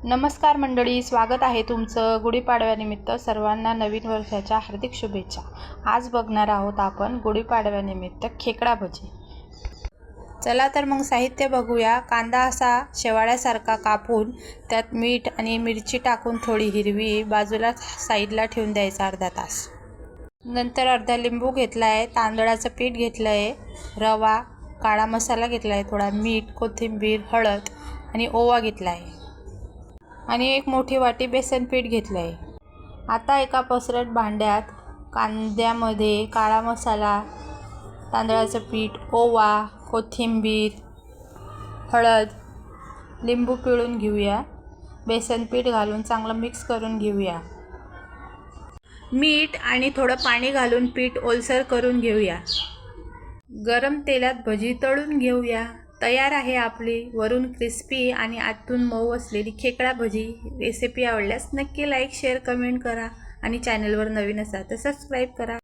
नमस्कार मंडळी, स्वागत आहे तुमचं गुढीपाडव्यानिमित्त सर्वांना नवीन वर्षाच्या हार्दिक शुभेच्छा। आज बघणार आहोत आपण गुढीपाडव्यानिमित्त खेकडा भजी। चला तर मग साहित्य बघूया। कांदा असा शेवाळ्यासारखा कापून त्यात मीठ आणि मिरची टाकून थोडी हिरवी बाजूला साईडला ठेवून द्यायचा अर्धा तास। नंतर अर्धा लिंबू घेतला आहे, तांदळाचं पीठ घेतलं आहे, रवा, काळा मसाला घेतला आहे, थोडा मीठ, कोथिंबीर, हळद आणि ओवा घेतला आहे आणि एक मोठी वाटी बेसन पीठ घेतलं आहे। आता एका पसरट भांड्यात कांद्यामध्ये काळा मसाला, तांदळाचं पीठ, ओवा, कोथिंबीर, हळद, लिंबू पिळून घेऊया। बेसन पीठ घालून चांगलं मिक्स करून घेऊया। मीठ आणि थोडं पाणी घालून पीठ ओलसर करून घेऊया। गरम तेलात भजी तळून घेऊया। तयार आहे आपली वरून क्रिस्पी आणि आतून मऊ असलेली खेकडा भजी। रेसिपी आवडल्यास नक्की लाईक, शेअर, कमेंट करा आणि चॅनलवर नवीन असाल तर सबस्क्राईब करा।